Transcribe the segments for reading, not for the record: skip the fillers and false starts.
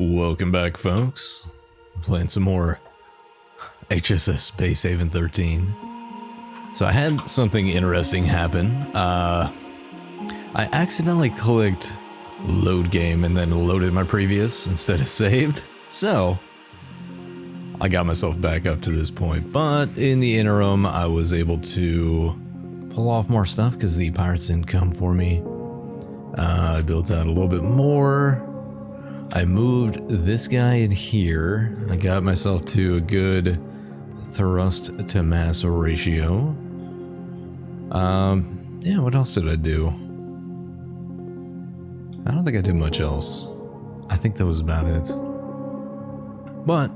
Welcome back, folks. Playing some more HSS Space Haven 13. So I had something interesting happen. I accidentally clicked load game and then loaded my previous instead of saved. So I got myself back up to this point, but in the interim I was able to pull off more stuff because the pirates didn't come for me. I built out a little bit more. I moved this guy in here. I got myself to a good thrust to mass ratio. Yeah, what else did I do? I don't think I did much else. I think that was about it. But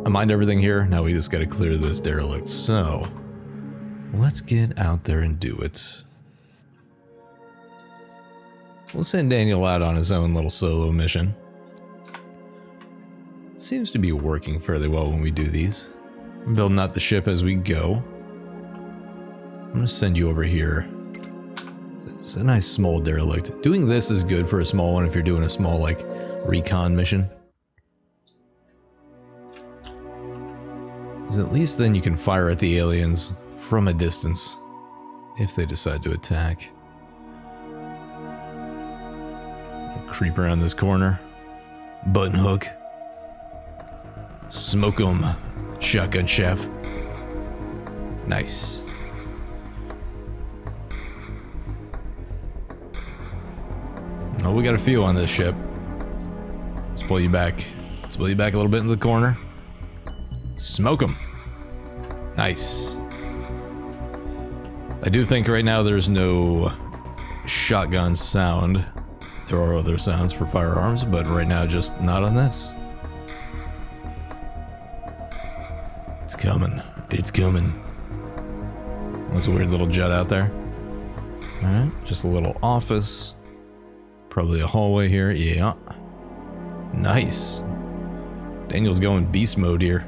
I mined everything here. Now we just gotta clear this derelict. So let's get out there and do it. We'll send Daniel out on his own little solo mission. Seems to be working fairly well when we do these. I'm building out the ship as we go. I'm gonna send you over here. It's a nice small derelict. Doing this is good for a small one if you're doing a small, like, recon mission. Because at least then you can fire at the aliens from a distance if they decide to attack. Creep around this corner. Button hook. Smoke 'em, shotgun chef. Nice. Oh, we got a few on this ship. Let's pull you back. Let's pull you back a little bit into the corner. Smoke 'em. Nice. I do think right now there's no shotgun sound. There are other sounds for firearms, but right now just not on this. It's coming. It's coming. What's a weird little jet out there? Alright, just a little office. Probably a hallway here. Yeah. Nice. Daniel's going beast mode here.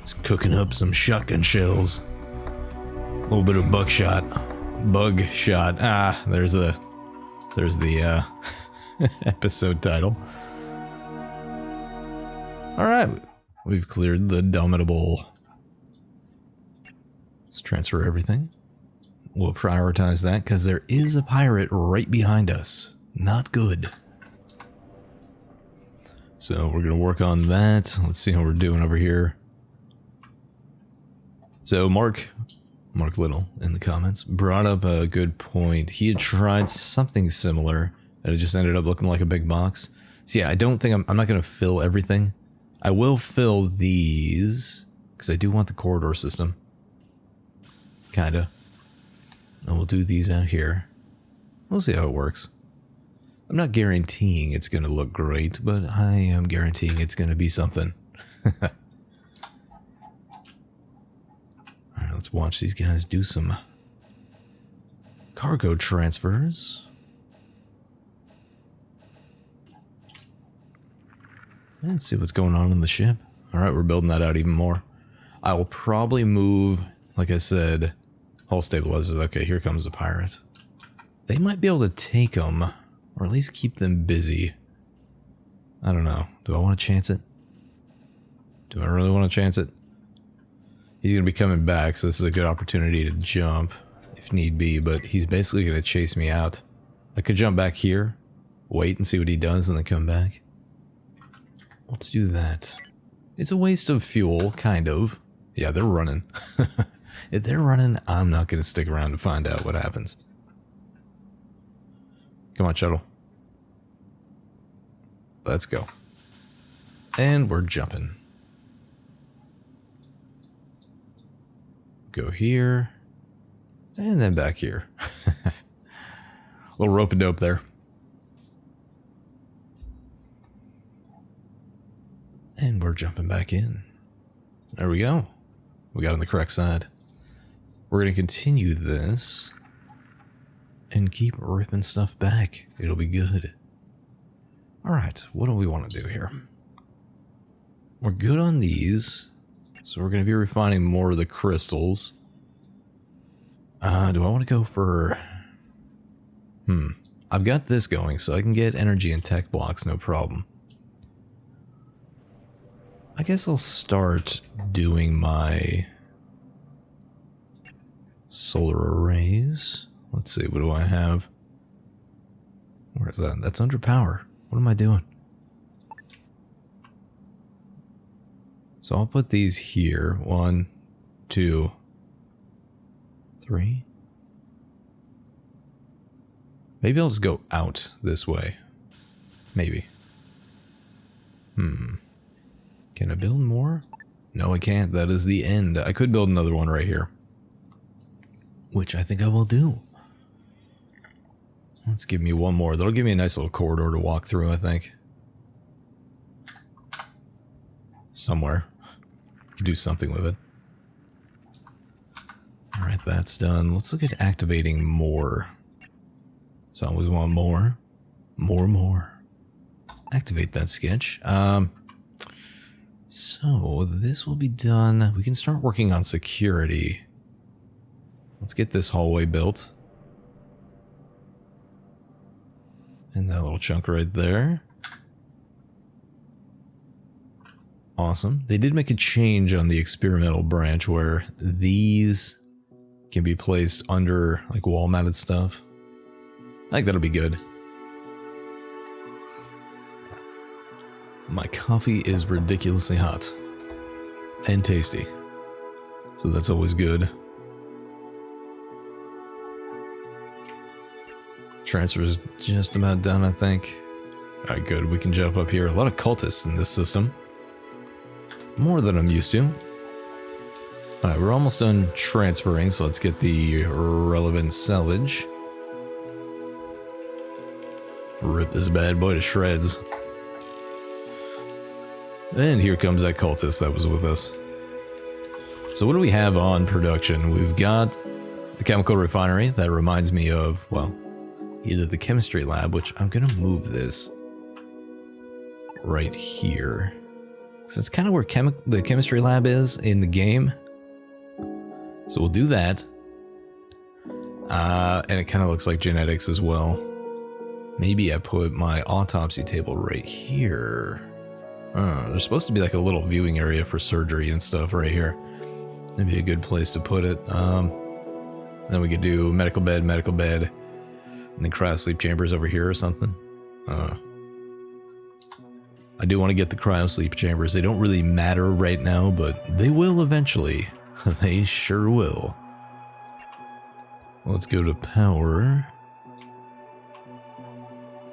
He's cooking up some shotgun shells. A little bit of buckshot. Bug shot. Ah, there's the episode title. Alright. We've cleared the dominable. Let's transfer everything. We'll prioritize that because there is a pirate right behind us. Not good. So we're going to work on that. Let's see how we're doing over here. So Mark Little in the comments brought up a good point. He had tried something similar and it just ended up looking like a big box. So yeah, I don't think I'm not going to fill everything. I will fill these, because I do want the corridor system. Kinda. And we'll do these out here. We'll see how it works. I'm not guaranteeing it's going to look great, but I am guaranteeing it's going to be something. Alright, let's watch these guys do some cargo transfers. Let's see what's going on in the ship. Alright, we're building that out even more. I will probably move, like I said, hull stabilizers. Okay, here comes the pirate. They might be able to take them, or at least keep them busy. I don't know. Do I want to chance it? Do I really want to chance it? He's going to be coming back, so this is a good opportunity to jump, if need be, but he's basically going to chase me out. I could jump back here, wait and see what he does, and then come back. Let's do that. It's a waste of fuel, kind of. Yeah, they're running. If they're running, I'm not going to stick around to find out what happens. Come on, shuttle. Let's go. And we're jumping. Go here. And then back here. Little rope-a-dope there. And we're jumping back in. There we go. We got on the correct side. We're going to continue this and keep ripping stuff back. It'll be good. Alright, what do we want to do here? We're good on these. So we're going to be refining more of the crystals. Do I want to go for... I've got this going, so I can get energy and tech blocks, no problem. I guess I'll start doing my solar arrays. Let's see, what do I have? Where is that? That's under power. What am I doing? So I'll put these here. 1, 2, 3. Maybe I'll just go out this way. Maybe. Can I build more? No, I can't. That is the end. I could build another one right here, which I think I will do. Let's give me one more. That'll give me a nice little corridor to walk through, I think. Somewhere. Could do something with it. Alright, that's done. Let's look at activating more. So I always want more. More. Activate that sketch. So this will be done. We can start working on security. Let's get this hallway built. And that little chunk right there. Awesome. They did make a change on the experimental branch where these can be placed under like wall mounted stuff. I think that'll be good. My coffee is ridiculously hot. And tasty. So that's always good. Transfer is just about done, I think. Alright, good. We can jump up here. A lot of cultists in this system. More than I'm used to. Alright, we're almost done transferring, so let's get the relevant salvage. Rip this bad boy to shreds. And here comes that cultist that was with us. So what do we have on production? We've got the chemical refinery. That reminds me of, well, either the chemistry lab, which I'm going to move this right here. So that's kind of where the chemistry lab is in the game. So we'll do that. And it kind of looks like genetics as well. Maybe I put my autopsy table right here. There's supposed to be like a little viewing area for surgery and stuff right here. That'd be a good place to put it. Then we could do medical bed, and then cryo sleep chambers over here or something. I do want to get the cryo sleep chambers. They don't really matter right now, but they will eventually. They sure will. Let's go to power.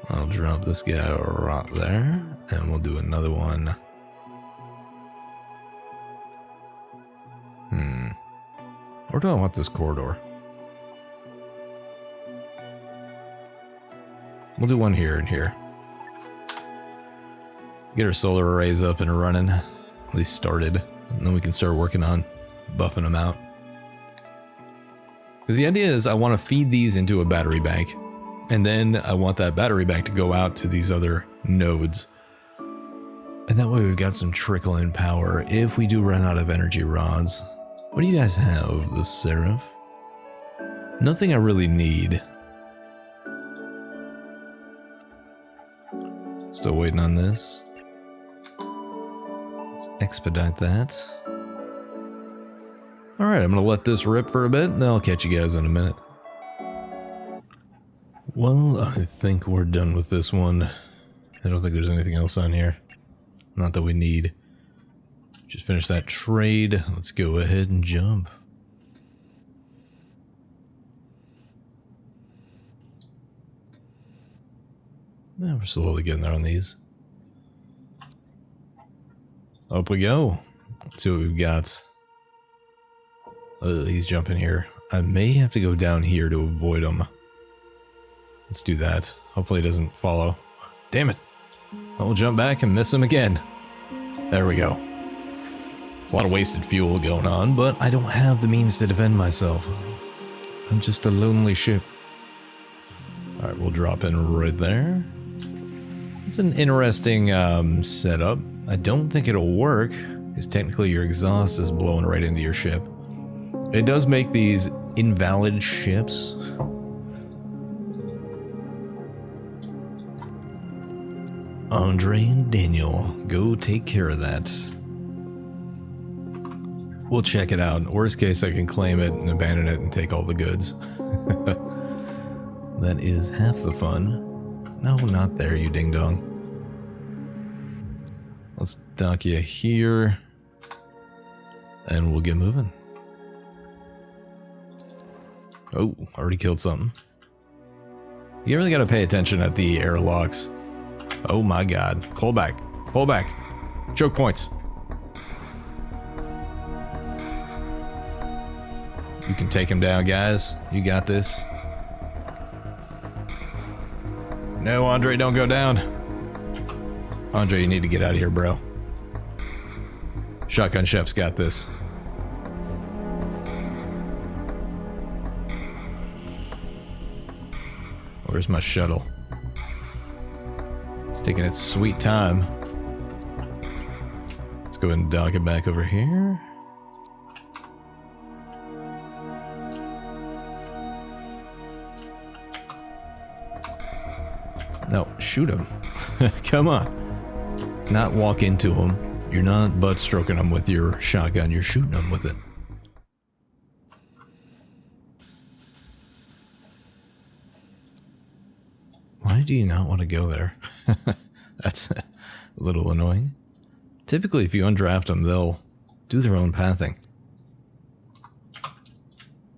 I'll drop this guy right there, and we'll do another one. Where do I want this corridor? We'll do one here and here. Get our solar arrays up and running, at least started, and then we can start working on buffing them out. Because the idea is I want to feed these into a battery bank, and then I want that battery bank to go out to these other nodes. And that way we've got some trickle-in power if we do run out of energy rods. What do you guys have, the Seraph? Nothing I really need. Still waiting on this. Let's expedite that. Alright, I'm gonna let this rip for a bit, and I'll catch you guys in a minute. Well, I think we're done with this one. I don't think there's anything else on here. Not that we need. Just finish that trade. Let's go ahead and jump. Yeah, we're slowly getting there on these. Up we go. Let's see what we've got. He's jumping here. I may have to go down here to avoid him. Let's do that. Hopefully he doesn't follow. Damn it. I'll jump back and miss him again. There we go. There's a lot of wasted fuel going on, but I don't have the means to defend myself. I'm just a lonely ship. Alright, we'll drop in right there. It's an interesting setup. I don't think it'll work, because technically your exhaust is blowing right into your ship. It does make these invalid ships. Andre and Daniel, go take care of that. We'll check it out. Worst case, I can claim it and abandon it and take all the goods. That is half the fun. No, not there, you ding-dong. Let's dock you here. And we'll get moving. Oh, already killed something. You really gotta pay attention at the airlocks. Oh my god. Pull back. Pull back. Choke points. You can take him down, guys. You got this. No, Andre, don't go down. Andre, you need to get out of here, bro. Shotgun Chef's got this. Where's my shuttle? It's taking its sweet time. Let's go ahead and dock it back over here. No, shoot him. Come on. Not walk into him. You're not butt stroking him with your shotgun. You're shooting him with it. Why do you not want to go there? That's a little annoying. Typically, if you undraft them, they'll do their own pathing.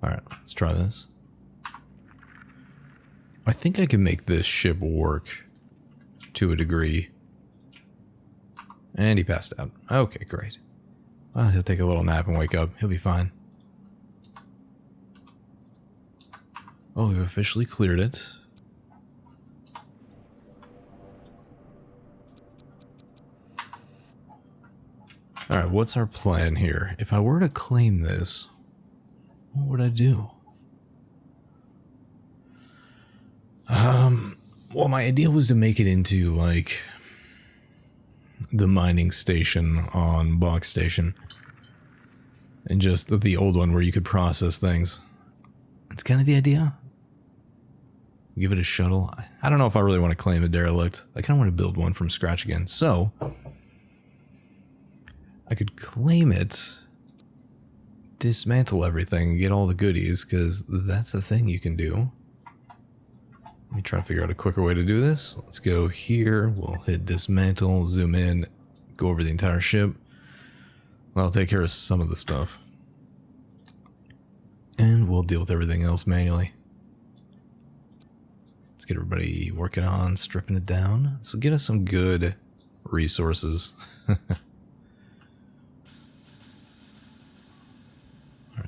Alright, let's try this. I think I can make this ship work to a degree. And he passed out. Okay, great. Well, he'll take a little nap and wake up. He'll be fine. Oh, we've officially cleared it. Alright, what's our plan here? If I were to claim this, what would I do? Well, my idea was to make it into, like, the mining station on Box Station. And just the old one where you could process things. That's kind of the idea. Give it a shuttle. I don't know if I really want to claim a derelict. I kind of want to build one from scratch again. So, I could claim it, dismantle everything, and get all the goodies, because that's the thing you can do. Let me try to figure out a quicker way to do this. Let's go here. We'll hit dismantle, zoom in, go over the entire ship. That'll take care of some of the stuff. And we'll deal with everything else manually. Let's get everybody working on stripping it down. So get us some good resources. Alright,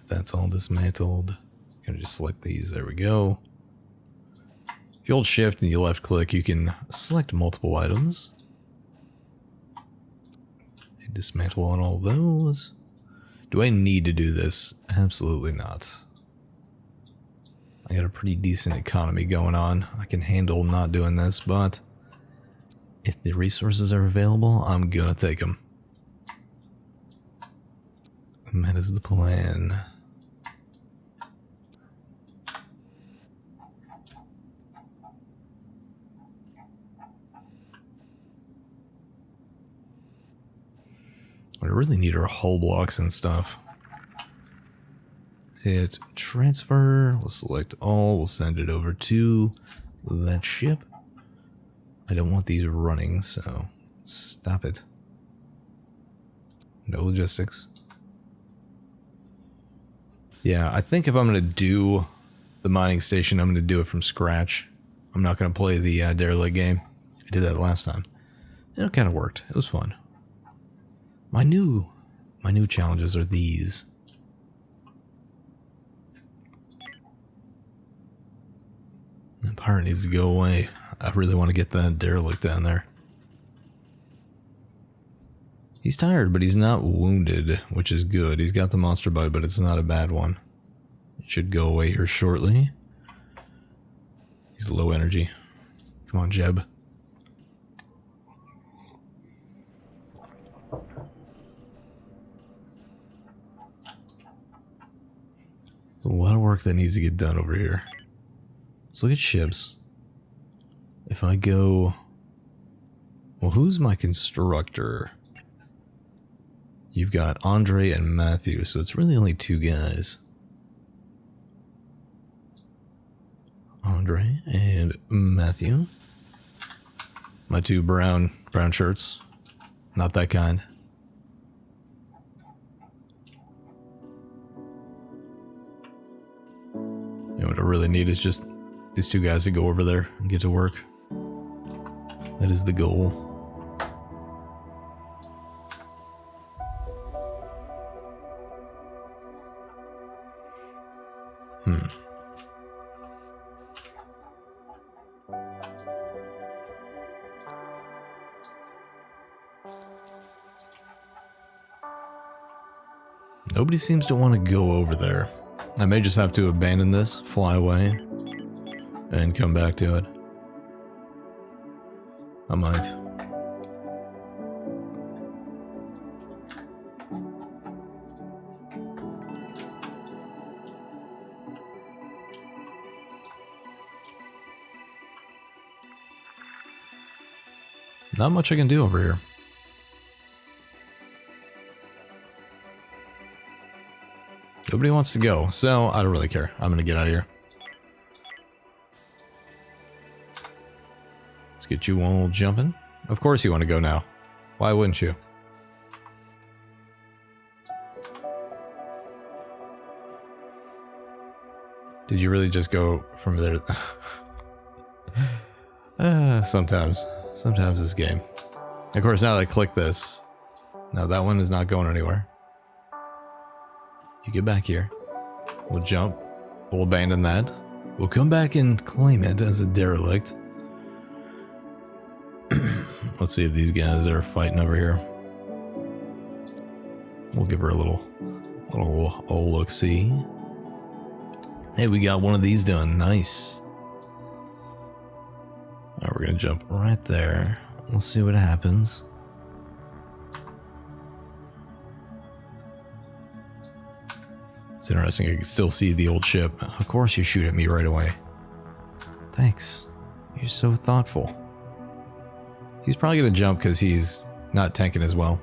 that's all dismantled. Gonna just select these. There we go. If you hold shift and you left click, you can select multiple items. Dismantle on all those. Do I need to do this? Absolutely not. I got a pretty decent economy going on. I can handle not doing this, but if the resources are available, I'm gonna take them. And that is the plan. I really need our hull blocks and stuff. Hit transfer. We'll select all. We'll send it over to that ship. I don't want these running, so stop it. No logistics. Yeah, I think if I'm going to do the mining station, I'm going to do it from scratch. I'm not going to play the Derelict game. I did that last time. And it kind of worked. It was fun. My new challenges are these. That pirate needs to go away. I really want to get that derelict down there. He's tired, but he's not wounded, which is good. He's got the monster bite, but it's not a bad one. It should go away here shortly. He's low energy. Come on, Jeb. There's a lot of work that needs to get done over here. Let's look at ships. If I go... Well, who's my constructor? You've got Andre and Matthew, so it's really only 2 guys. Andre and Matthew. My 2 brown shirts. Not that kind. You know what I really need is just these 2 guys to go over there and get to work. That is the goal. Nobody seems to want to go over there. I may just have to abandon this, fly away, and come back to it. I might. Not much I can do over here. Nobody wants to go, so I don't really care. I'm gonna get out of here. Let's get you all jumping. Of course you want to go now. Why wouldn't you? Did you really just go from there? Sometimes this game. Of course, now that I click this, now that one is not going anywhere. You get back here. We'll jump. We'll abandon that. We'll come back and claim it as a derelict. Let's see if these guys are fighting over here. We'll give her a little look-see. Hey, we got one of these done. Nice. Alright, we're gonna jump right there. We'll see what happens. It's interesting, I can still see the old ship. Of course you shoot at me right away. Thanks. You're so thoughtful. He's probably gonna jump because he's not tanking as well.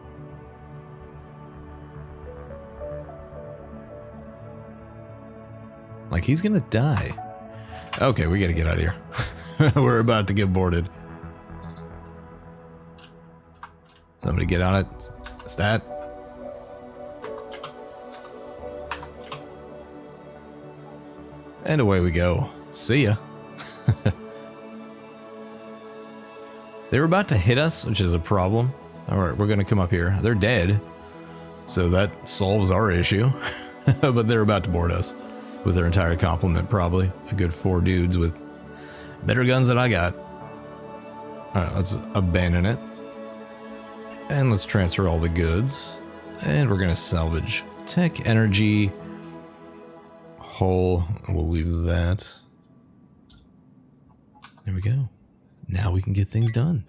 Like, he's gonna die. Okay, we gotta get out of here. We're about to get boarded. Somebody get on it. Stat. And away we go. See ya. They were about to hit us, which is a problem. Alright, we're gonna come up here. They're dead. So that solves our issue. But they're about to board us. With their entire complement, probably. A good 4 dudes with better guns than I got. Alright, let's abandon it. And let's transfer all the goods. And we're gonna salvage tech, energy, hull. We'll leave that. There we go. Now we can get things done.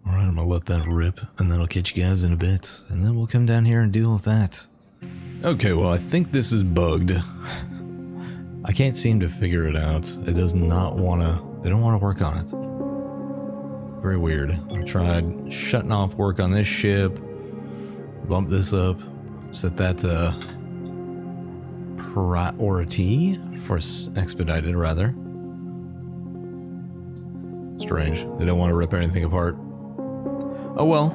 Alright, I'm gonna let that rip, and then I'll catch you guys in a bit, and then we'll come down here and deal with that. Okay, well, I think this is bugged. I can't seem to figure it out. It does not want to... They don't want to work on it. Very weird. I tried shutting off work on this ship. Bump this up. Set that to... priority for expedited, rather. Strange. They don't want to rip anything apart. Oh well.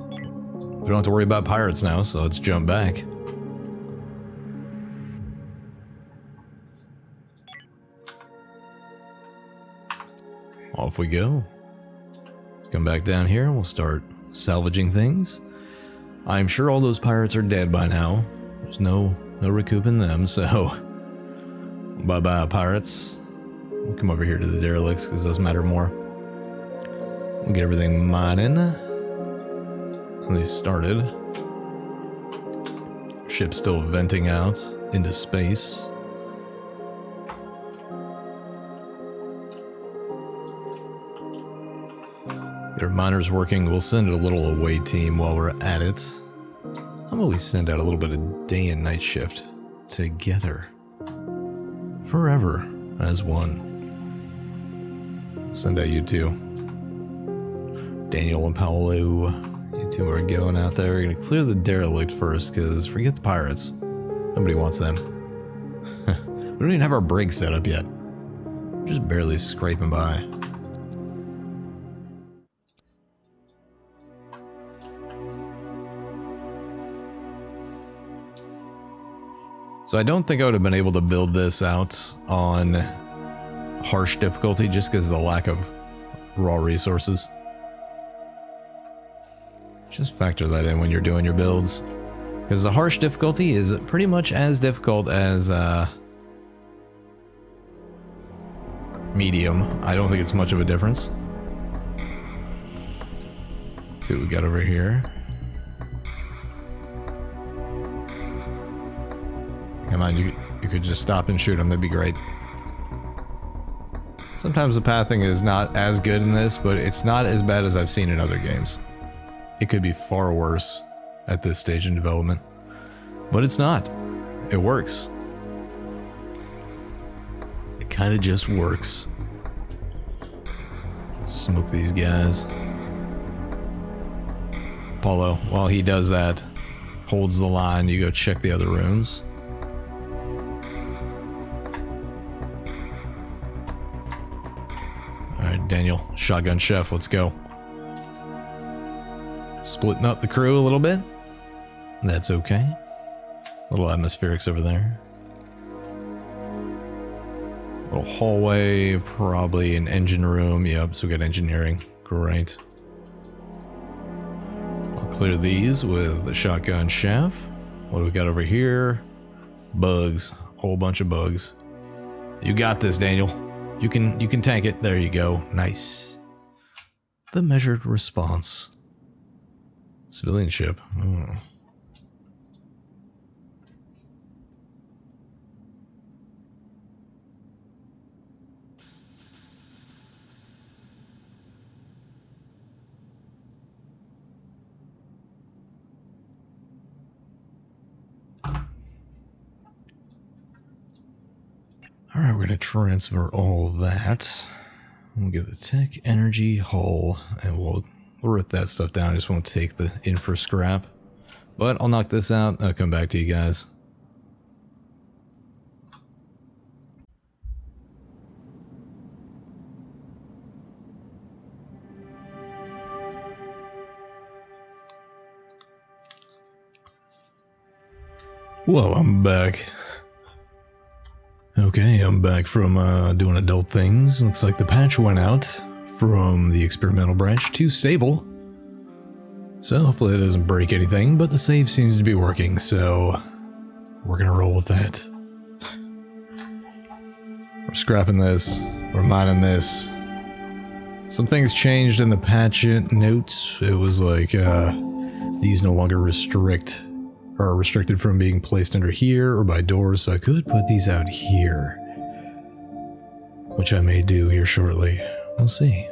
We don't have to worry about pirates now, so let's jump back. Off we go. Let's come back down here and we'll start salvaging things. I'm sure all those pirates are dead by now. There's no recouping them, so... Bye-bye, pirates. We'll come over here to the derelicts, because those matter more. We'll get everything mining. At least started. Ship's still venting out into space. Get our miners working. We'll send a little away team while we're at it. How about we send out a little bit of day and night shift together? Forever as one. Send out you two. Daniel and Paolo, you two are going out there. We're going to clear the derelict first, because forget the pirates. Nobody wants them. We don't even have our brig set up yet. We're just barely scraping by. So I don't think I would have been able to build this out on harsh difficulty just because of the lack of raw resources. Just factor that in when you're doing your builds, because the harsh difficulty is pretty much as difficult as medium. I don't think it's much of a difference. Let's see what we got over here. Come on, you could just stop and shoot them, that'd be great. Sometimes the pathing is not as good in this, but it's not as bad as I've seen in other games. It could be far worse at this stage in development. But it's not. It works. It kind of just works. Smoke these guys. Paulo, while he does that, holds the line, you go check the other rooms. Alright, Daniel, shotgun chef, let's go. Splitting up the crew a little bit. That's okay. Little atmospherics over there. Little hallway, probably an engine room. Yep, so we got engineering. Great. I'll clear these with the shotgun chef. What do we got over here? Bugs. Whole bunch of bugs. You got this, Daniel. You can tank it. There you go. Nice. The measured response. Civilian ship. Oh. Alright, we're going to transfer all that. We'll get the tech, energy, hull, and we'll rip that stuff down. I just won't take the infra scrap. But I'll knock this out. I'll come back to you guys. Well, I'm back. Okay, I'm back from doing adult things. Looks like the patch went out from the experimental branch to stable. So hopefully it doesn't break anything, but the save seems to be working, so we're gonna roll with that. We're scrapping this, we're mining this. Some things changed in the patch notes. It was like, these no longer are restricted from being placed under here or by doors, so I could put these out here. Which I may do here shortly. We'll see.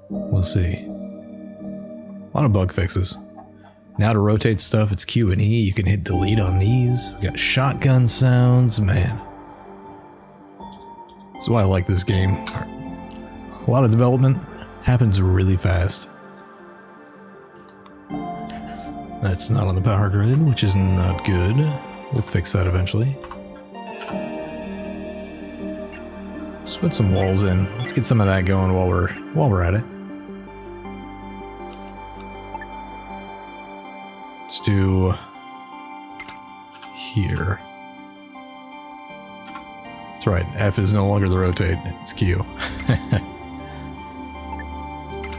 We'll see. A lot of bug fixes. Now to rotate stuff, it's Q and E. You can hit delete on these. We got shotgun sounds, man. That's why I like this game. A lot of development happens really fast. That's not on the power grid, which is not good. We'll fix that eventually. Let's put some walls in. Let's get some of that going while we're at it. Let's do here. That's right, F is no longer the rotate, it's Q.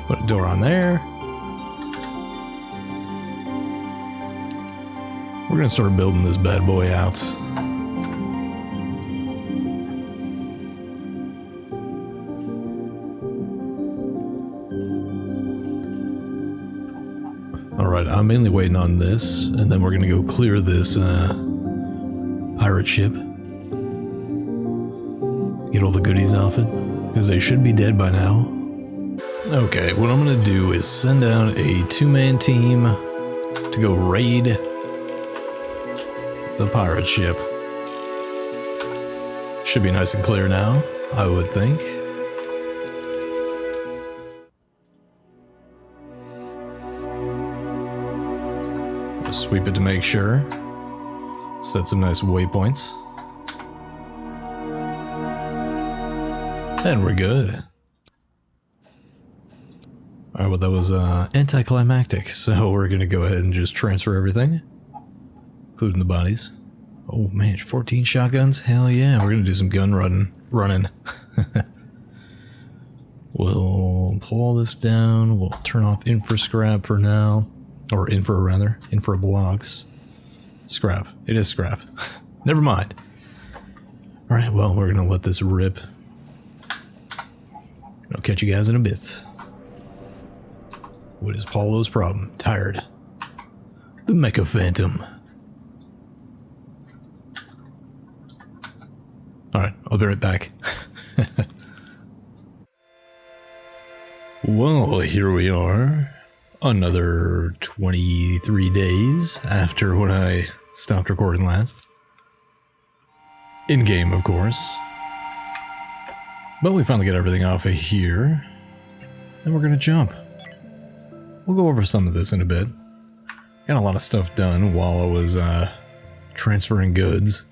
Put a door on there. We're gonna start building this bad boy out. Alright, I'm mainly waiting on this, and then we're gonna go clear this pirate ship. Get all the goodies off it, because they should be dead by now. Okay, what I'm gonna do is send out a 2-man team to go raid the pirate ship. Should be nice and clear now, I would think. I'll sweep it to make sure. Set some nice waypoints. And we're good. Alright, well that was anticlimactic, so we're gonna go ahead and just transfer everything, including the bodies. Oh man, 14 shotguns? Hell yeah, we're gonna do some gun running. We'll pull all this down, we'll turn off infra scrap for now. Or infra rather, infra blocks. Scrap, it is scrap. Never mind. Alright, well we're gonna let this rip. I'll catch you guys in a bit. What is Paulo's problem? Tired. The Mecha Phantom. Alright, I'll be right back. Well, here we are. Another 23 days after when I stopped recording last. In-game, of course. But we finally get everything off of here. And we're gonna jump. We'll go over some of this in a bit. Got a lot of stuff done while I was transferring goods.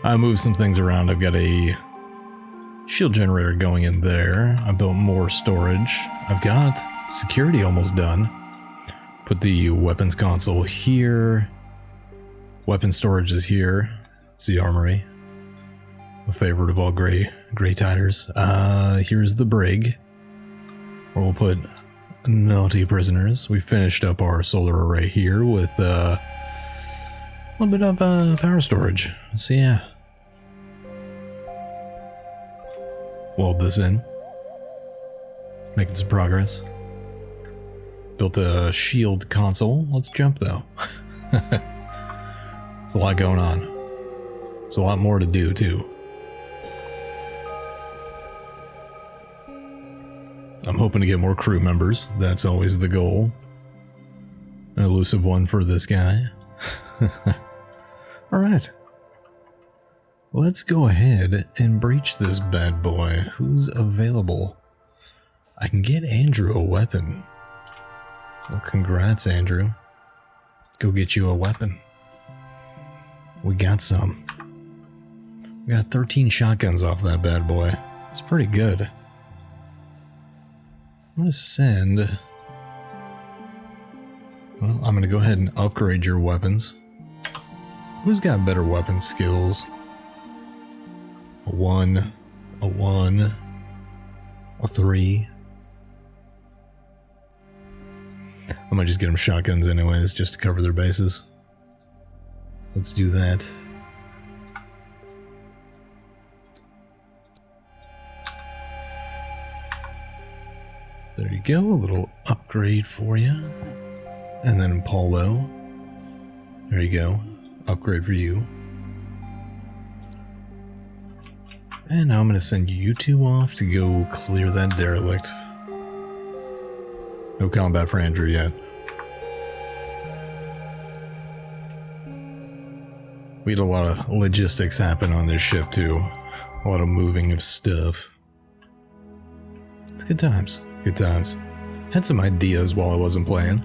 I moved some things around. I've got a shield generator going in there. I built more storage. I've got security almost done. Put the weapons console here. Weapon storage is here. It's the armory. A favorite of all gray titers. Here's the brig, where we'll put naughty prisoners. We finished up our solar array here with a little bit of power storage. So yeah, weld this in, making some progress. Built a shield console. Let's jump though. There's a lot going on. There's a lot more to do too. I'm hoping to get more crew members. That's always the goal. An elusive one for this guy. Alright. Let's go ahead and breach this bad boy. Who's available? I can get Andrew a weapon. Well, congrats, Andrew. Go get you a weapon. We got some. We got 13 shotguns off that bad boy. It's pretty good. I'm gonna send... Well, I'm gonna go ahead and upgrade your weapons. Who's got better weapon skills? A 1, a 1, a 3. I might just get them shotguns anyways, just to cover their bases. Let's do that. There you go, a little upgrade for you. And then Paulo. There you go, upgrade for you. And now I'm going to send you two off to go clear that derelict. No combat for Andrew yet. We had a lot of logistics happen on this ship too. A lot of moving of stuff. It's good times. Good times. Had some ideas while I wasn't playing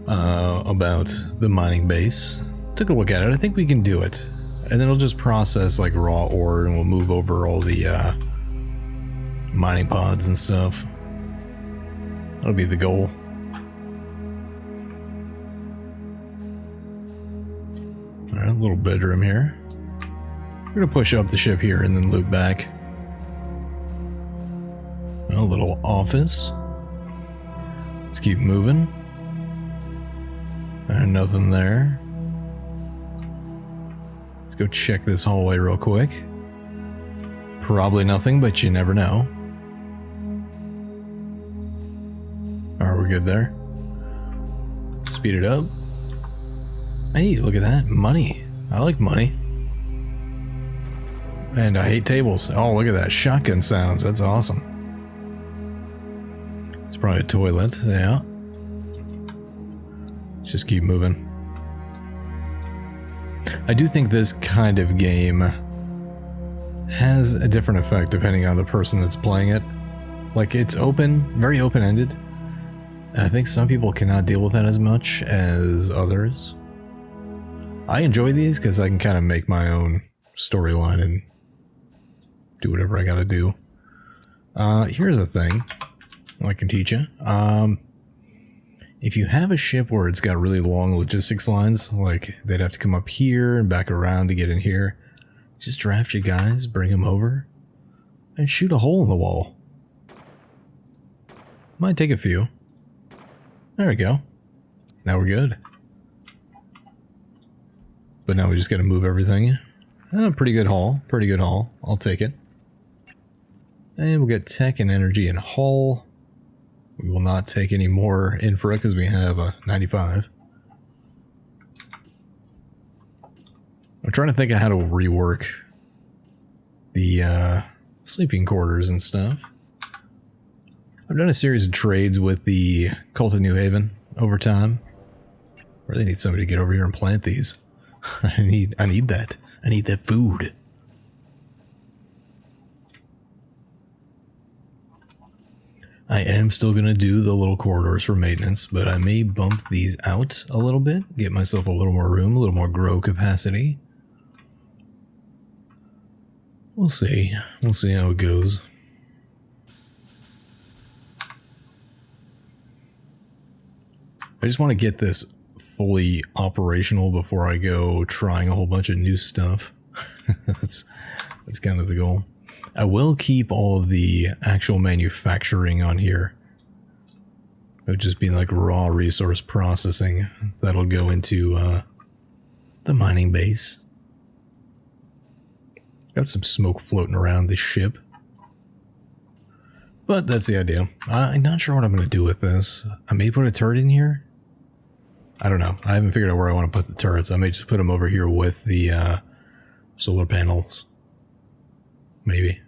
about the mining base. Took a look at it. I think we can do it. And then it'll just process like raw ore and we'll move over all the mining pods and stuff. That'll be the goal. Alright, a little bedroom here. We're gonna push up the ship here and then loop back. A little office. Let's keep moving. Nothing there. Let's go check this hallway real quick. Probably nothing, but you never know. Alright, we're good there. Speed it up. Hey, look at that. Money. I like money. And I hate tables. Oh, look at that. Shotgun sounds. That's awesome. It's probably a toilet, yeah. Just keep moving. I do think this kind of game has a different effect depending on the person that's playing it. Like, it's open, very open-ended. And I think some people cannot deal with that as much as others. I enjoy these because I can kind of make my own storyline and do whatever I gotta do. Here's a thing I can teach you. If you have a ship where it's got really long logistics lines, like they'd have to come up here and back around to get in here, just draft your guys, bring them over, and shoot a hole in the wall. Might take a few. There we go. Now we're good. But now we just gotta move everything. Pretty good haul. Pretty good haul. I'll take it. And we'll get tech and energy and hull. We will not take any more infra because we have a 95. I'm trying to think of how to rework the sleeping quarters and stuff. I've done a series of trades with the Cult of New Haven over time. Really need somebody to get over here and plant these. I need that. I need that food. I am still going to do the little corridors for maintenance, but I may bump these out a little bit, get myself a little more room, a little more grow capacity. We'll see. We'll see how it goes. I just want to get this fully operational before I go trying a whole bunch of new stuff. That's kind of the goal. I will keep all of the actual manufacturing on here. It would just be like raw resource processing. That'll go into the mining base. Got some smoke floating around the ship. But that's the idea. I'm not sure what I'm going to do with this. I may put a turret in here. I don't know. I haven't figured out where I want to put the turrets. I may just put them over here with the solar panels. Maybe.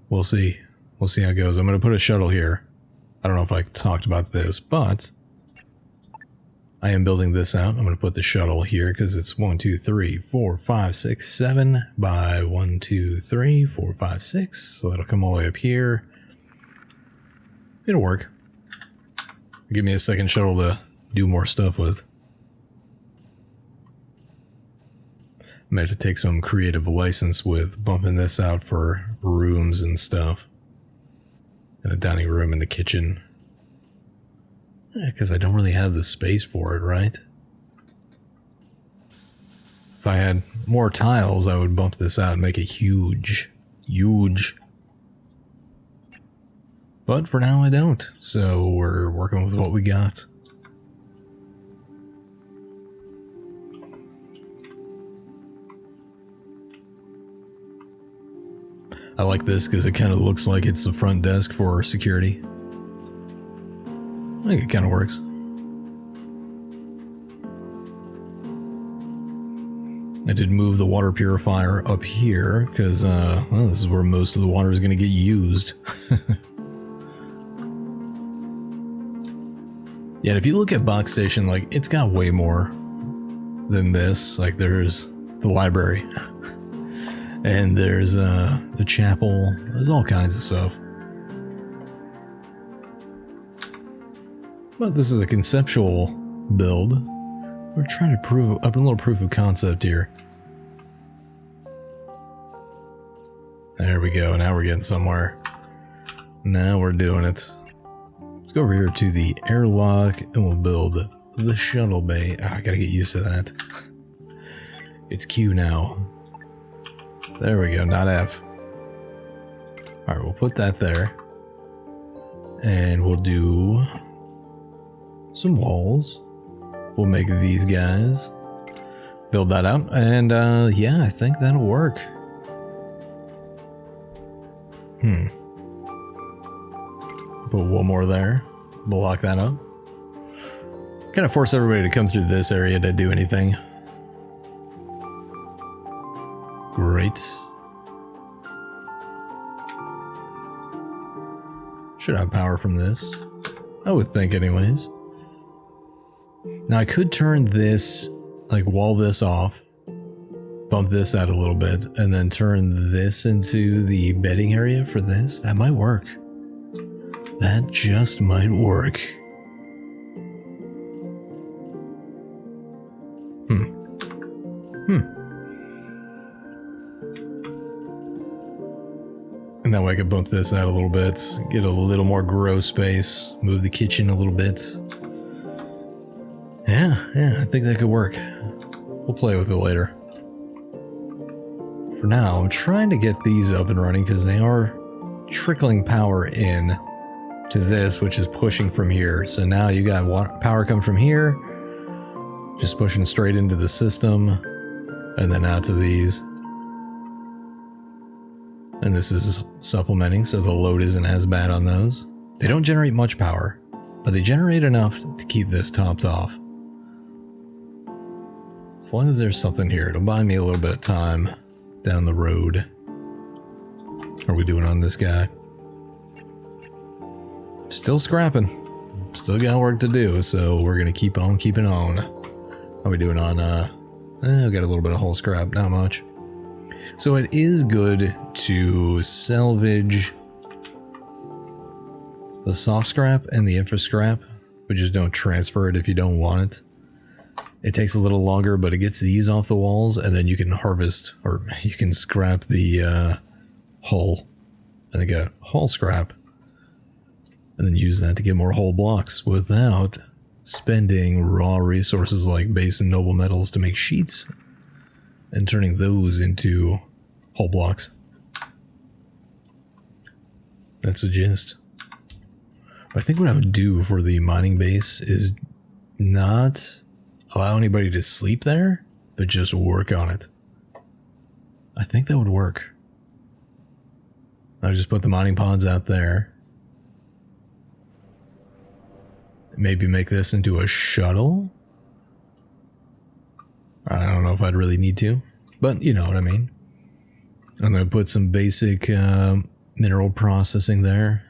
We'll see. We'll see how it goes. I'm going to put a shuttle here. I don't know if I talked about this, but I am building this out. I'm going to put the shuttle here because it's 1, 2, 3, 4, 5, 6, 7 by 1, 2, 3, 4, 5, 6. So that'll come all the way up here. It'll work. Give me a second shuttle to do more stuff with. I may have to take some creative license with bumping this out for rooms and stuff. And a dining room in the kitchen. Because I don't really have the space for it, right? If I had more tiles, I would bump this out and make it huge. Huge. But for now I don't. So we're working with what we got. I like this because it kind of looks like it's the front desk for security. I think it kind of works. I did move the water purifier up here because well, this is where most of the water is going to get used. Yeah, and if you look at Box Station, like, it's got way more than this. Like, there's the library. And there's the chapel. There's all kinds of stuff. But this is a conceptual build. We're trying to prove up a little proof of concept here. There we go. Now we're getting somewhere. Now we're doing it. Let's go over here to the airlock and we'll build the shuttle bay. Oh, I gotta get used to that. It's Q now. There we go, not F. Alright, we'll put that there. And we'll do some walls. We'll make these guys. Build that out. And yeah, I think that'll work. Put one more there. Block that up. Kind of force everybody to come through this area to do anything. Great. Should have power from this. I would think anyways. Now I could turn this, like wall this off, bump this out a little bit, and then turn this into the bedding area for this. That might work. That just might work. And that way I could bump this out a little bit, get a little more grow space, move the kitchen a little bit. Yeah, I think that could work. We'll play with it later. For now, I'm trying to get these up and running because they are trickling power in to this, which is pushing from here. So now you got power coming from here, just pushing straight into the system, and then out to these. And this is supplementing, so the load isn't as bad on those. They don't generate much power, but they generate enough to keep this topped off. As long as there's something here, it'll buy me a little bit of time down the road. How are we doing on this guy? Still scrapping. Still got work to do, so we're gonna keep on keeping on. How are we doing on, we got a little bit of whole scrap, not much. So it is good to salvage the soft scrap and the infra scrap, but just don't transfer it if you don't want it. It takes a little longer, but it gets these off the walls, and then you can harvest, or you can scrap the hull, and then get hull scrap, and then use that to get more hull blocks without spending raw resources like base and noble metals to make sheets, and turning those into hull blocks. That's the gist. I think what I would do for the mining base is not allow anybody to sleep there, but just work on it. I think that would work. I would just put the mining pods out there. Maybe make this into a shuttle. I don't know if I'd really need to, but you know what I mean. I'm going to put some basic mineral processing there.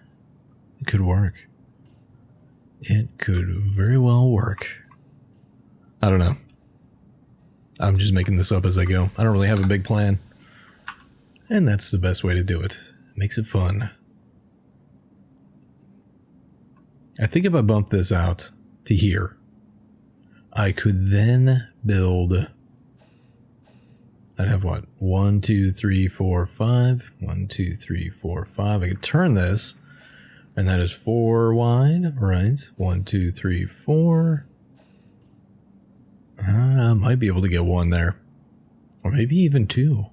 It could work. It could very well work. I don't know. I'm just making this up as I go. I don't really have a big plan. And that's the best way to do it. Makes it fun. I think if I bump this out to here, I could then build... I'd have what? 1, 2, 3, 4, 5. 1, 2, 3, 4, 5. I could turn this, and that is 4 wide, right? 1, 2, 3, 4. I might be able to get 1 there. Or maybe even 2.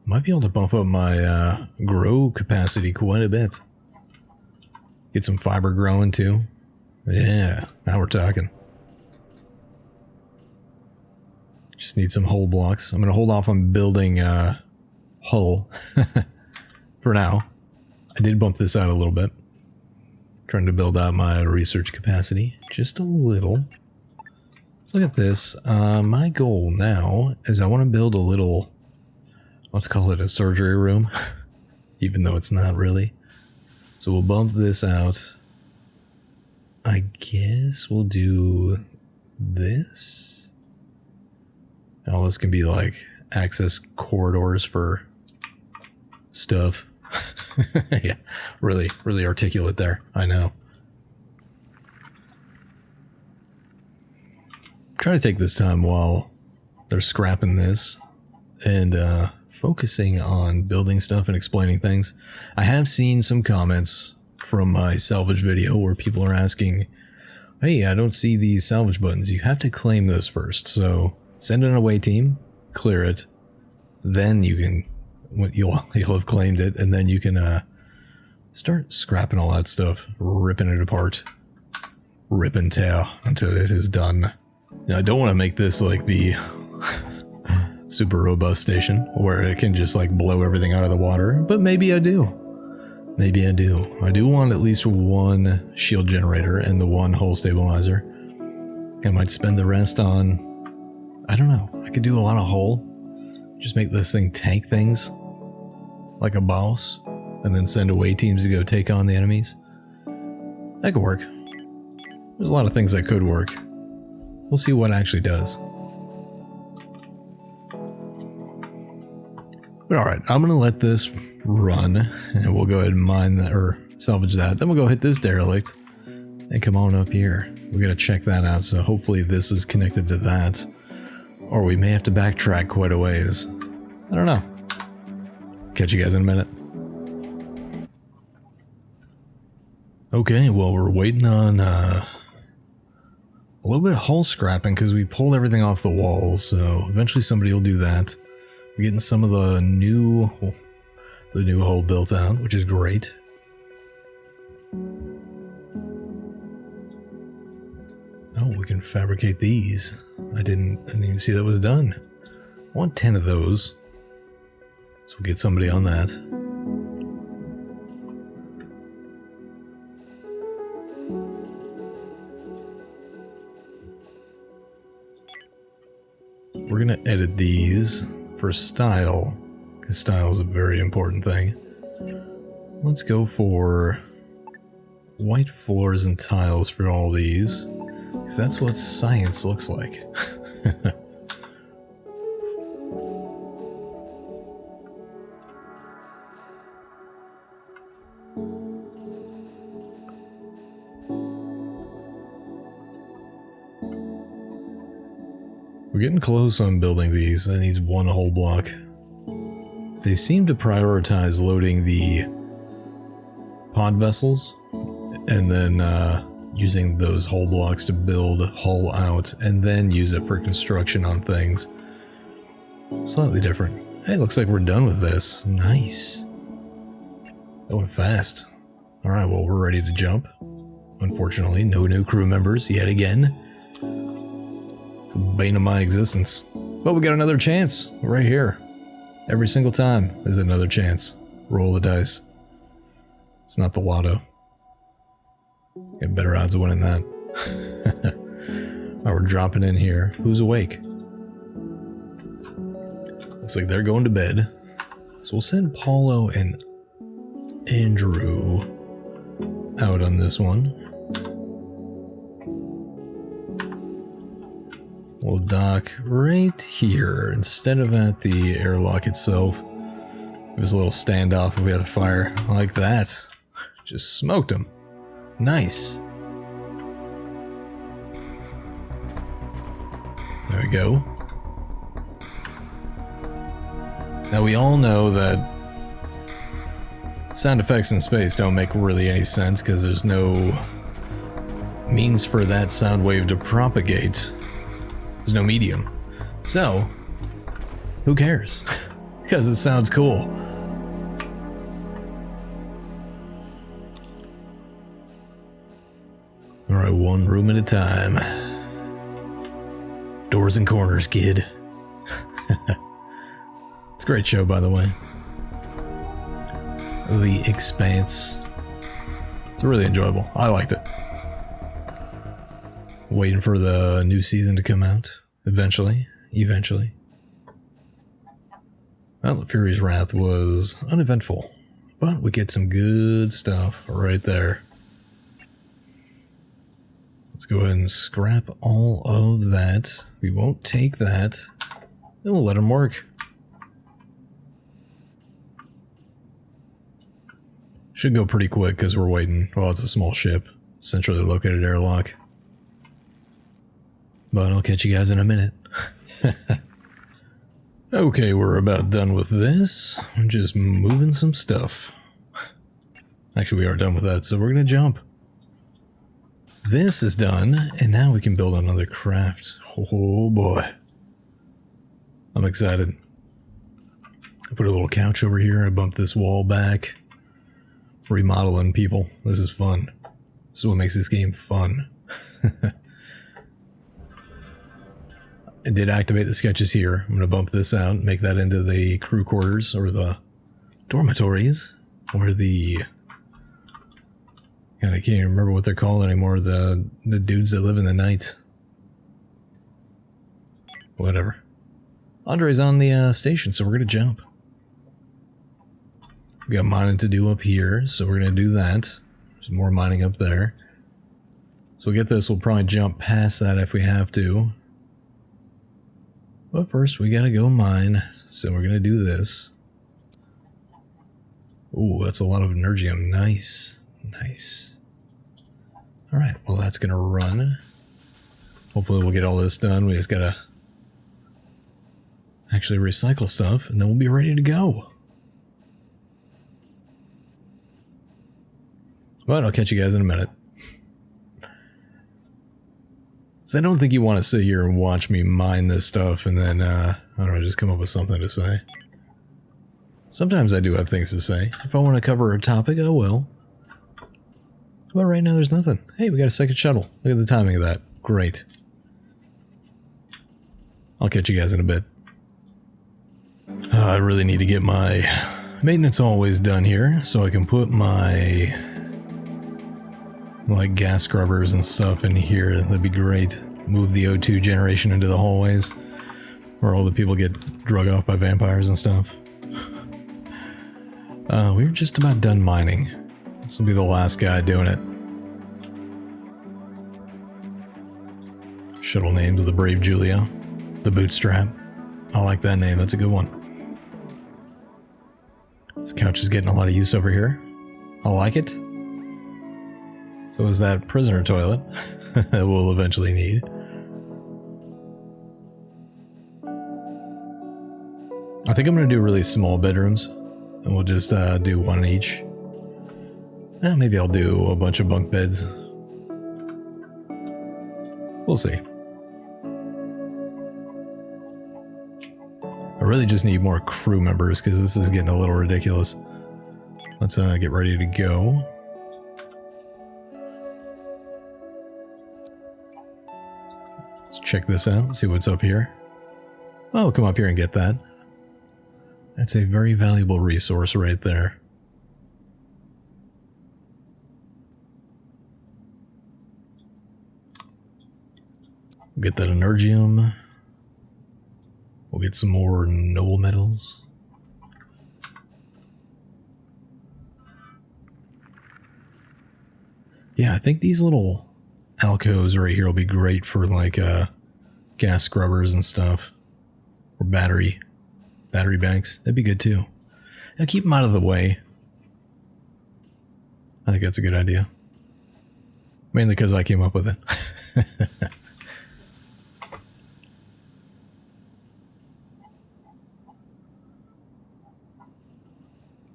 Might be able to bump up my grow capacity quite a bit. Get some fiber growing too. Yeah, now we're talking. Just need some hull blocks. I'm going to hold off on building hull for now. I did bump this out a little bit. Trying to build out my research capacity just a little. Let's look at this. My goal now is I want to build a little, let's call it a surgery room, even though it's not really. So we'll bump this out. I guess we'll do this. All this can be like access corridors for stuff. Yeah, really articulate there. I know. Try to take this time while they're scrapping this and focusing on building stuff and explaining things. I have seen some comments from my salvage video where people are asking, hey, I don't see these salvage buttons. You have to claim this first. So send an away team, clear it, then you can, you'll have claimed it, and then you can start scrapping all that stuff, ripping it apart, rip and tear until it is done. Now, I don't want to make this like the super robust station where it can just like blow everything out of the water, but maybe I do. Maybe I do. I do want at least 1 shield generator and the 1 hull stabilizer. I might spend the rest on, I don't know, I could do a lot of hull. Just make this thing tank things like a boss. and then send away teams to go take on the enemies. That could work. There's a lot of things that could work. We'll see what actually does. But alright, I'm going to let this run, and we'll go ahead and mine that, or salvage that. Then we'll go hit this derelict, and come on up here. We got to check that out, so hopefully this is connected to that. Or we may have to backtrack quite a ways. I don't know. Catch you guys in a minute. Okay, well, we're waiting on a little bit of hull scrapping because we pulled everything off the walls, so eventually somebody will do that. We're getting some of the new hull built out, which is great. Oh, we can fabricate these. I didn't even see that was done. I want 10 of those. So we'll get somebody on that. We're gonna edit these for style, because style is a very important thing. Let's go for white floors and tiles for all these, because that's what science looks like. We're getting close on building these. That needs one whole block. They seem to prioritize loading the pod vessels and then using those hull blocks to build hull out and then use it for construction on things. Slightly different. Hey, looks like we're done with this. Nice. That went fast. Alright, well, we're ready to jump. Unfortunately, no new crew members yet again. It's a bane of my existence. But we got another chance right here. Every single time is another chance. Roll the dice. It's not the lotto. Get better odds of winning that. Alright, we're dropping in here. Who's awake? Looks like they're going to bed. So we'll send Paulo and Andrew out on this one. We'll dock right here instead of at the airlock itself. It was a little standoff if we had a fire like that. Just smoked him. Nice. There we go. Now we all know that sound effects in space don't make really any sense because there's no means for that sound wave to propagate. There's no medium. So, who cares? Because it sounds cool. Alright, one room at a time. Doors and corners, kid. It's a great show, by the way. The Expanse. It's really enjoyable. I liked it. Waiting for the new season to come out. Eventually. Well, the Fury's Wrath was uneventful. But we get some good stuff right there. Let's go ahead and scrap all of that. We won't take that. Then we'll let them work. Should go pretty quick because we're waiting. Well, it's a small ship. Centrally located airlock. But I'll catch you guys in a minute. Okay, we're about done with this. I'm just moving some stuff. Actually, we are done with that, so we're going to jump. This is done, and now we can build another craft. Oh boy. I'm excited. I put a little couch over here. I bumped this wall back. Remodeling people. This is fun. This is what makes this game fun. I did activate the sketches here. I'm going to bump this out, make that into the crew quarters, or the dormitories, or the... God, I can't even remember what they're called anymore. The dudes that live in the night. Whatever. Andre's on the station, so we're going to jump. We got mining to do up here, so we're going to do that. There's more mining up there. So we'll get this, we'll probably jump past that if we have to. But first, we got to go mine, so we're going to do this. Ooh, that's a lot of energium. Nice. Nice. Alright, well that's going to run. Hopefully we'll get all this done. We just got to actually recycle stuff, and then we'll be ready to go. But I'll catch you guys in a minute. So I don't think you want to sit here and watch me mine this stuff and then, I don't know, just come up with something to say. Sometimes I do have things to say. If I want to cover a topic, I will. But right now there's nothing. Hey, we got a second shuttle. Look at the timing of that. Great. I'll catch you guys in a bit. I really need to get my maintenance always done here so I can put my like gas scrubbers and stuff in here. That'd be great. Move the O2 generation into the hallways where all the people get drug off by vampires and stuff. We're just about done mining. This will be the last guy doing it. Shuttle names of the Brave Julia. The Bootstrap. I like that name, that's a good one. This couch is getting a lot of use over here. I like it. So is that prisoner toilet that we'll eventually need. I think I'm going to do really small bedrooms, and we'll just do one each. Maybe I'll do a bunch of bunk beds. We'll see. I really just need more crew members because this is getting a little ridiculous. Let's get ready to go. Let's check this out, see what's up here. Oh, we'll come up here and get that. That's a very valuable resource right there. We'll get that energium. We'll get some more noble metals. Yeah, I think these little alcoves right here will be great for like gas scrubbers and stuff. Or battery banks. That'd be good too. Now keep them out of the way. I think that's a good idea. Mainly because I came up with it.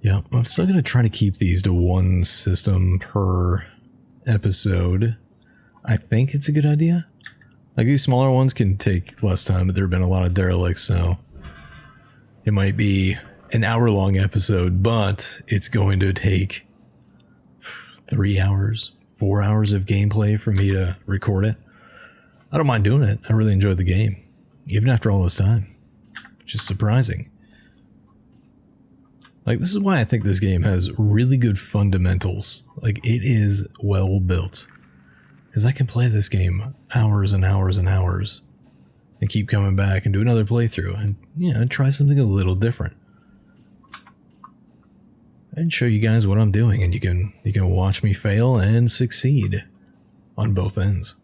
Yeah, I'm still going to try to keep these to one system per episode. I think it's a good idea. Like these smaller ones can take less time, but there have been a lot of derelicts, so it might be an hour-long episode, but it's going to take 3 hours, 4 hours of gameplay for me to record it. I don't mind doing it. I really enjoyed the game, even after all this time, which is surprising. Like, this is why I think this game has really good fundamentals. Like, it is well built. Because I can play this game hours and hours and hours and keep coming back and do another playthrough and, you know, try something a little different. And show you guys what I'm doing, and you can watch me fail and succeed on both ends.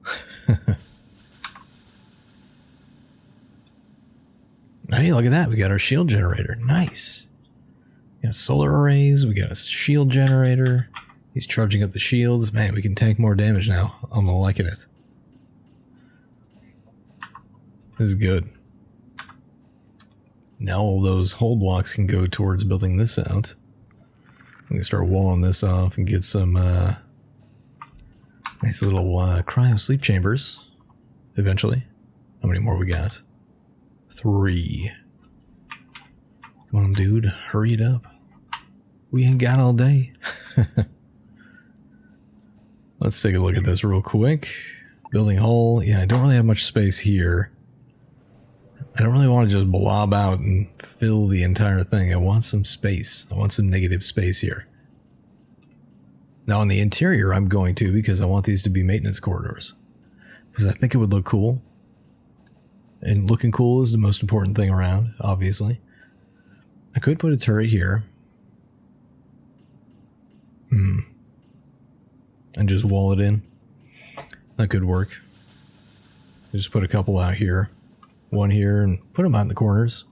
Hey, look at that. We got our shield generator. Nice. We got solar arrays. We got a shield generator. He's charging up the shields. Man, we can tank more damage now. I'm liking it. This is good. Now all those hull blocks can go towards building this out. We can start walling this off and get some nice little cryo sleep chambers eventually. How many more we got? 3. Come on, dude. Hurry it up. We ain't got all day. Let's take a look at this real quick. Building hull. Yeah, I don't really have much space here. I don't really want to just blob out and fill the entire thing. I want some space. I want some negative space here. Now on the interior, I'm going to, because I want these to be maintenance corridors. Because I think it would look cool. And looking cool is the most important thing around, obviously. I could put a turret here. And just wall it in. That could work. Just put a couple out here. One here, and put them out in the corners.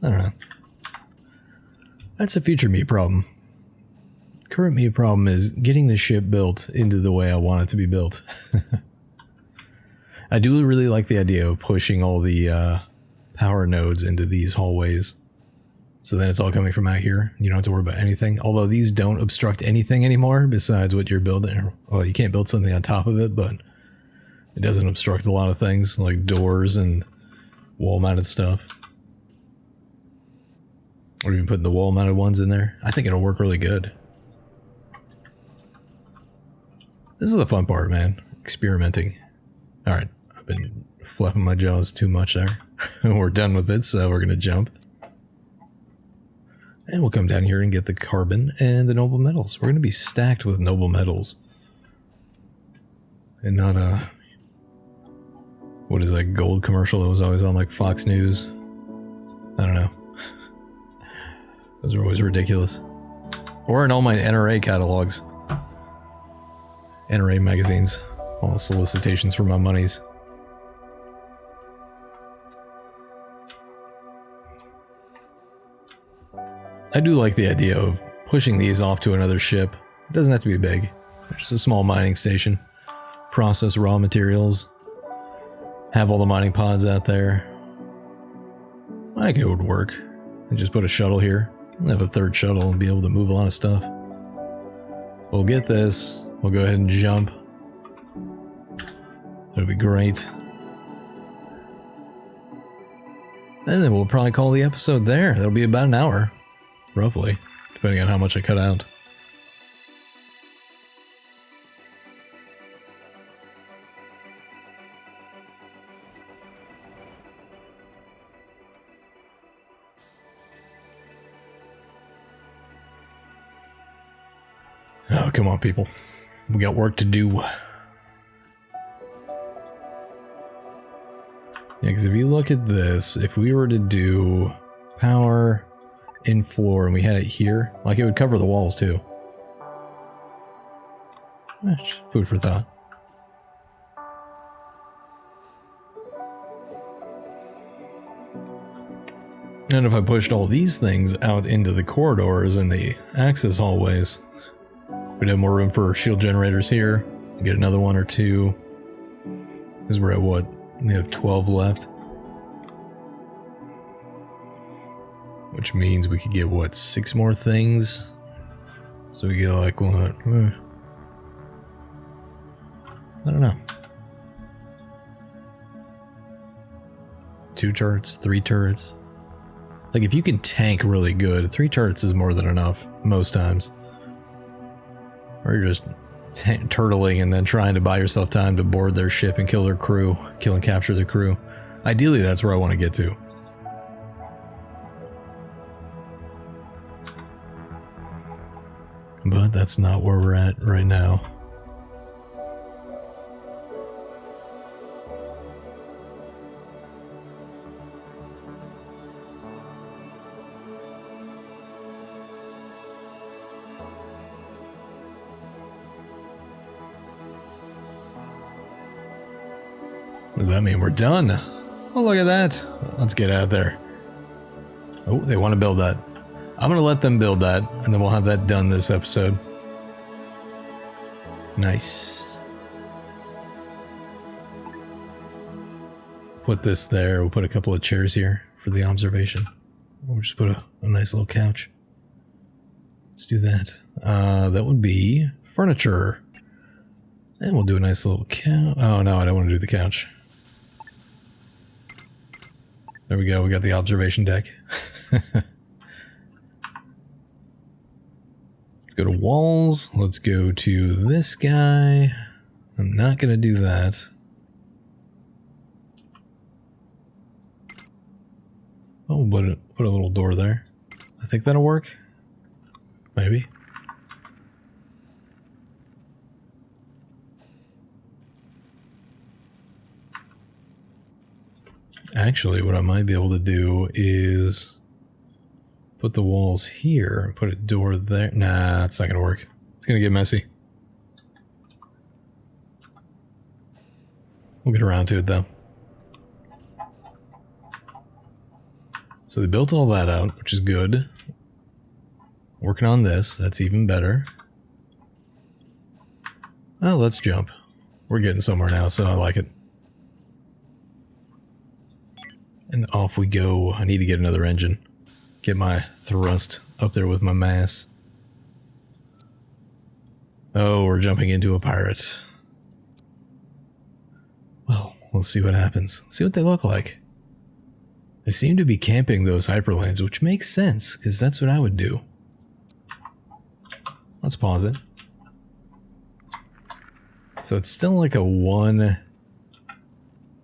I don't know. That's a future me problem. Current me problem is getting the ship built into the way I want it to be built. I do really like the idea of pushing all the power nodes into these hallways. So then it's all coming from out here. You don't have to worry about anything. Although these don't obstruct anything anymore besides what you're building. Well, you can't build something on top of it, but it doesn't obstruct a lot of things like doors and wall-mounted stuff. Or even putting the wall-mounted ones in there. I think it'll work really good. This is the fun part, man. Experimenting. Alright, I've been flapping my jaws too much there. We're done with it, so we're gonna jump. And we'll come down here and get the carbon and the noble metals. We're gonna be stacked with noble metals. And not a... what is that gold commercial that was always on like Fox News? I don't know. Those are always ridiculous. Or in all my NRA catalogs. NRA magazines. All solicitations for my monies. I do like the idea of pushing these off to another ship. It doesn't have to be big. Just a small mining station. Process raw materials. Have all the mining pods out there. I think it would work. And just put a shuttle here. We'll have a third shuttle and be able to move a lot of stuff. We'll get this. We'll go ahead and jump. It'll be great. And then we'll probably call the episode there. That'll be about an hour. Roughly. Depending on how much I cut out. Oh, come on, people. We got work to do. Yeah, because if you look at this, if we were to do power in floor and we had it here, like it would cover the walls too. Food for thought. And if I pushed all these things out into the corridors and the access hallways, we'd have more room for shield generators here. Get another one or two. Because we're at what? We have 12 left. Which means we could get, what, 6 more things? So we get like, what? I don't know. 2 turrets, 3 turrets. Like, if you can tank really good, 3 turrets is more than enough, most times. Or you're just turtling and then trying to buy yourself time to board their ship and kill their crew. Kill and capture their crew. Ideally, that's where I want to get to. But that's not where we're at right now. What does that mean? We're done. Oh, look at that. Let's get out of there. Oh, they want to build that. I'm going to let them build that, and then we'll have that done this episode. Nice. Put this there. We'll put a couple of chairs here for the observation. We'll just put a nice little couch. Let's do that. That would be furniture. And we'll do a nice little couch. Oh, no, I don't want to do the couch. There we go. We got the observation deck. Go to walls. Let's go to this guy. I'm not going to do that. Oh, put a little door there. I think that'll work. Maybe. Actually, what I might be able to do is put the walls here and put a door there. Nah, it's not gonna work. It's It's gonna get messy. We'll get around to it though. So they built all that out, which is good. Working on this, that's even better. Oh, let's jump. We're getting somewhere now, so I like it. And off we go. I need to get another engine. Get my thrust up there with my mass. Oh, we're jumping into a pirate. Well, we'll see what happens. See what they look like. They seem to be camping those hyperlanes, which makes sense, because that's what I would do. Let's pause it. So it's still like a one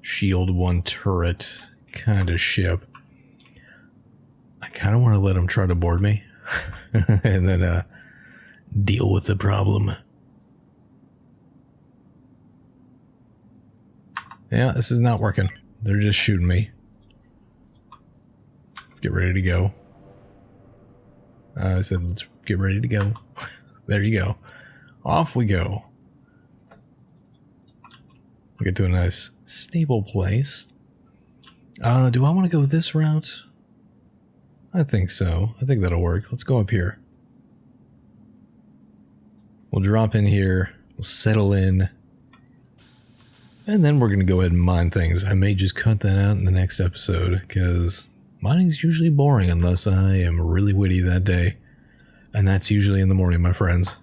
shield, one turret kind of ship. I kind of want to let them try to board me and then deal with the problem. Yeah, this is not working. They're just shooting me. Let's get ready to go. I said, let's get ready to go. There you go. Off we go. We get to a nice, stable place. Do I want to go this route? I think so. I think that'll work. Let's go up here. We'll drop in here. We'll settle in. And then we're going to go ahead and mine things. I may just cut that out in the next episode, because mining's usually boring unless I am really witty that day. And that's usually in the morning, my friends.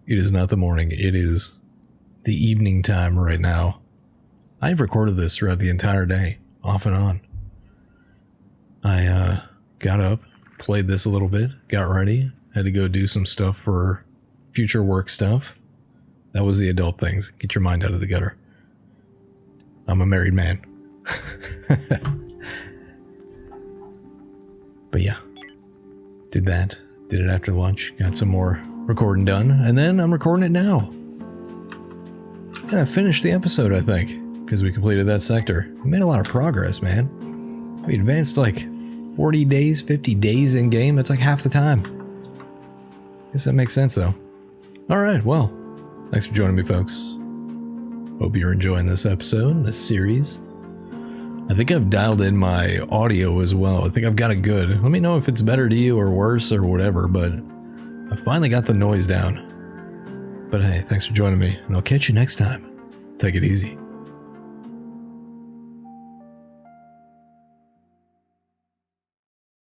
It is not the morning. It is the evening time right now. I've recorded this throughout the entire day, off and on. I got up, played this a little bit, got ready, had to go do some stuff for future work stuff. That was the adult things. Get your mind out of the gutter. I'm a married man. But yeah, did that. Did it after lunch. Got some more recording done. And then I'm recording it now. And I finished the episode, I think, because we completed that sector. We made a lot of progress, man. We advanced like 40 days, 50 days in game. That's like half the time. Guess that makes sense, though. Alright, well, thanks for joining me, folks. Hope you're enjoying this episode, this series. I think I've dialed in my audio as well. I think I've got it good. Let me know if it's better to you or worse or whatever, but I finally got the noise down. But hey, thanks for joining me, and I'll catch you next time. Take it easy.